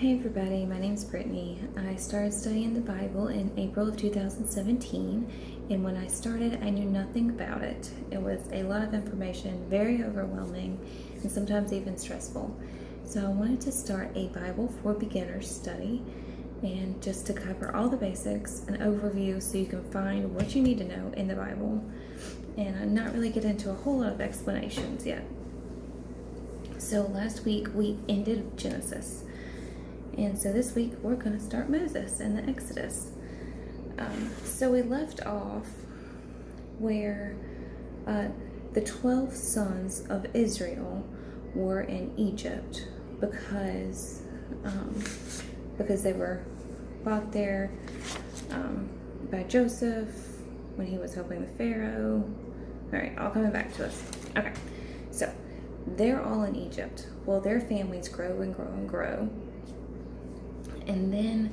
Hey everybody, my name's Brittany. I started studying the Bible in April of 2017, and when I started, I knew nothing about it. It was a lot of information, very overwhelming, and sometimes even stressful. So I wanted to start a Bible for beginners study, and just to cover all the basics, an overview so you can find what you need to know in the Bible, and not really get into a whole lot of explanations yet. So last week we ended Genesis. And so this week we're going to start Moses and the Exodus. So we left off where the 12 sons of Israel were in Egypt because they were bought there by Joseph when he was helping the Pharaoh. All right, all coming back to us. Okay, so they're all in Egypt. Well, their families grow and grow and grow. And then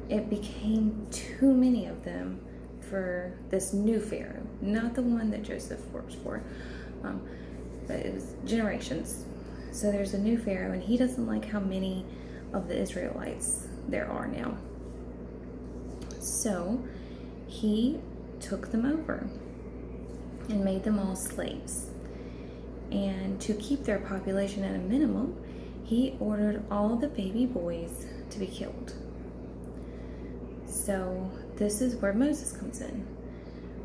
it became too many of them for this new Pharaoh, not the one that Joseph works for, but it was generations. So there's a new Pharaoh, and he doesn't like how many of the Israelites there are now. So he took them over and made them all slaves. And to keep their population at a minimum, he ordered all the baby boys to be killed. So this is where Moses comes in.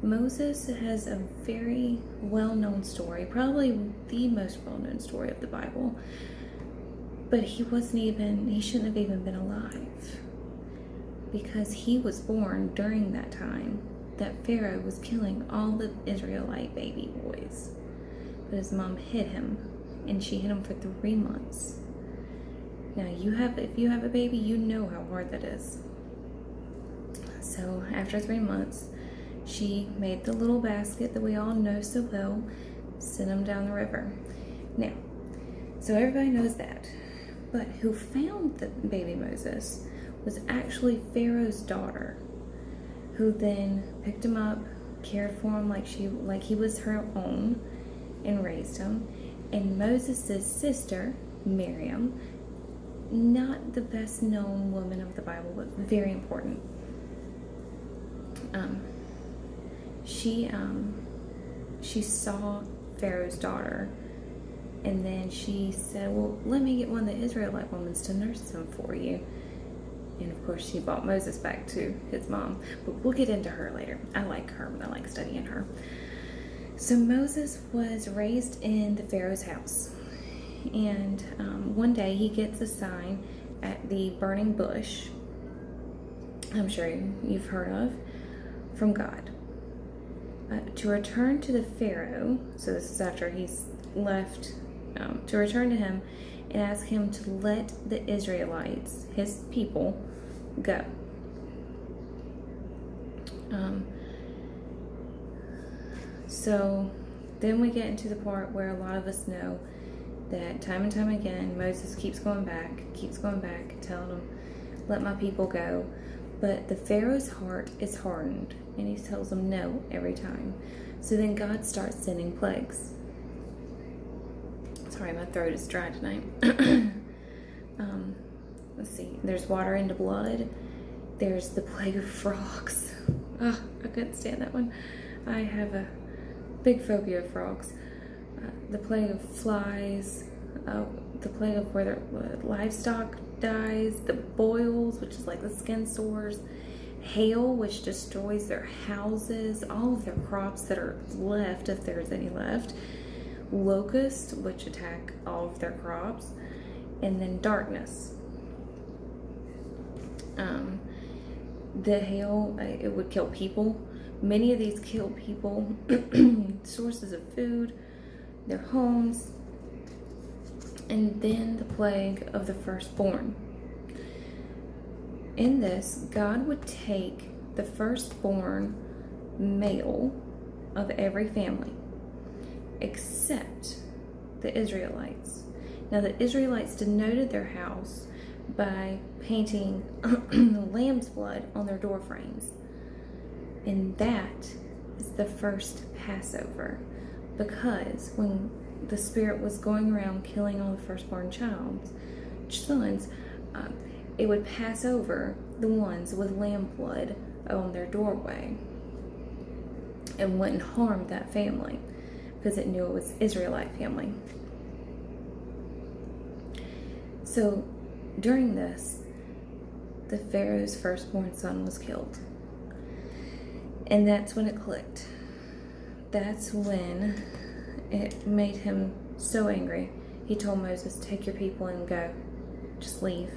Moses has a very well-known story, probably the most well-known story of the Bible, but he shouldn't have even been alive, because he was born during that time that Pharaoh was killing all the Israelite baby boys. But his mom hid him, and she hid him for 3 months. Now, if you have a baby, you know how hard that is. So after 3 months, she made the little basket that we all know so well, sent him down the river. Now, so everybody knows that. But who found the baby Moses was actually Pharaoh's daughter, who then picked him up, cared for him like he was her own, and raised him. And Moses' sister, Miriam, not the best known woman of the Bible, but very important. She saw Pharaoh's daughter, and then she said, well, let me get one of the Israelite women to nurse him for you. And of course she brought Moses back to his mom, but we'll get into her later. I like her, I like studying her. So Moses was raised in the Pharaoh's house. And one day he gets a sign at the burning bush, I'm sure you've heard of, from God, to return to the Pharaoh. So this is after he's left, to return to him and ask him to let the Israelites, his people, go. So then we get into the part where a lot of us know that time and time again, Moses keeps going back, telling them, let my people go. But the Pharaoh's heart is hardened, and he tells them no every time. So then God starts sending plagues. Sorry, my throat is dry tonight. Let's see. There's water into blood. There's the plague of frogs. Oh, I couldn't stand that one. I have a big phobia of frogs. The plague of flies, the plague of where their livestock dies, the boils, which is like the skin sores, hail, which destroys their houses, all of their crops that are left, if there's any left, locusts, which attack all of their crops, and then darkness. The hail, it would kill people. Many of these kill people, sources of food, their homes, and then the plague of the firstborn. In this, God would take the firstborn male of every family, except the Israelites. Now, the Israelites denoted their house by painting lamb's blood on their door frames. And that is the first Passover, because when the Spirit was going around killing all the firstborn sons, it would pass over the ones with lamb blood on their doorway and wouldn't harm that family because it knew it was Israelite family. So during this, the Pharaoh's firstborn son was killed. And that's when it clicked. That's when it made him so angry. He told Moses, take your people and go. Just leave.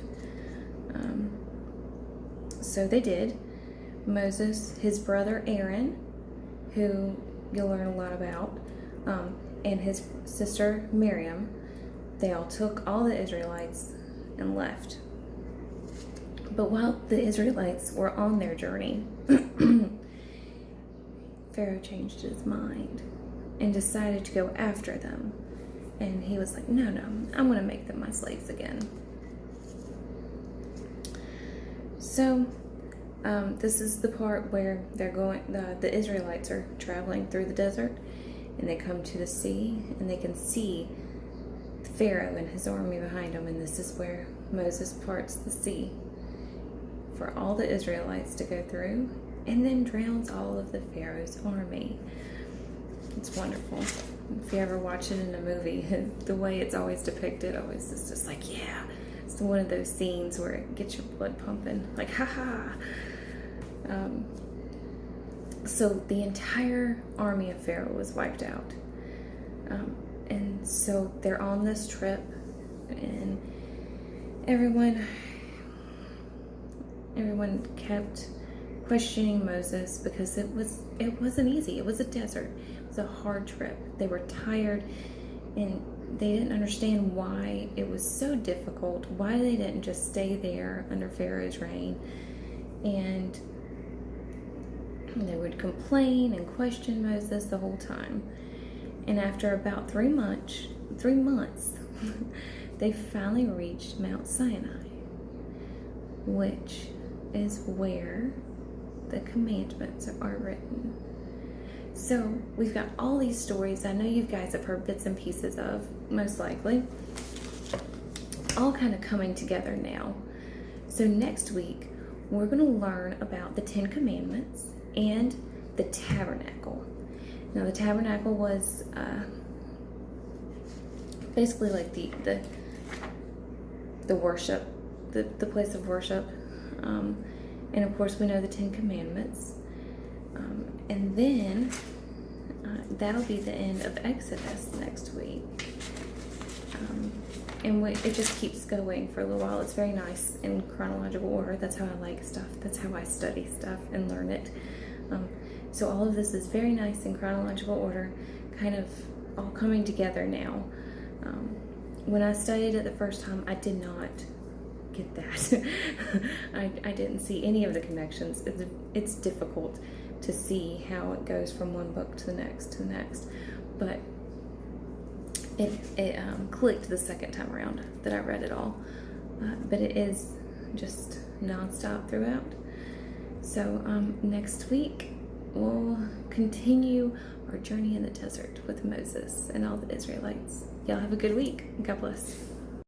So they did. Moses, his brother Aaron, who you'll learn a lot about, and his sister Miriam, they all took all the Israelites and left. But while the Israelites were on their journey, Pharaoh changed his mind and decided to go after them. And he was like, no, I'm going to make them my slaves again. So, this is the part where they're going, the Israelites are traveling through the desert, and they come to the sea, and they can see Pharaoh and his army behind them, and this is where Moses parts the sea for all the Israelites to go through, and then drowns all of the Pharaoh's army. It's wonderful. If you ever watch it in a movie, the way it's always depicted, always is just like, yeah, it's one of those scenes where it gets your blood pumping, like, haha. So the entire army of Pharaoh was wiped out. And so they're on this trip, and everyone kept questioning Moses because it wasn't easy. It was a desert. It was a hard trip. They were tired, and they didn't understand why it was so difficult, why they didn't just stay there under Pharaoh's reign. And they would complain and question Moses the whole time. And after about 3 months, they finally reached Mount Sinai, which is where the commandments are written. So we've got all these stories I know you guys have heard bits and pieces of, most likely, all kind of coming together now. So next week, we're going to learn about the 10 Commandments and the tabernacle. Now, the tabernacle was basically like the worship, the place of worship. And of course, we know the 10 Commandments. And then that'll be the end of Exodus next week. And it just keeps going for a little while. It's very nice in chronological order. That's how I like stuff. That's how I study stuff and learn it. So all of this is very nice in chronological order, kind of all coming together now. When I studied it the first time, I did not get that. I didn't see any of the connections. It's difficult to see how it goes from one book to the next to the next. But it clicked the second time around that I read it all. But it is just nonstop throughout. So next week, we'll continue our journey in the desert with Moses and all the Israelites. Y'all have a good week. God bless.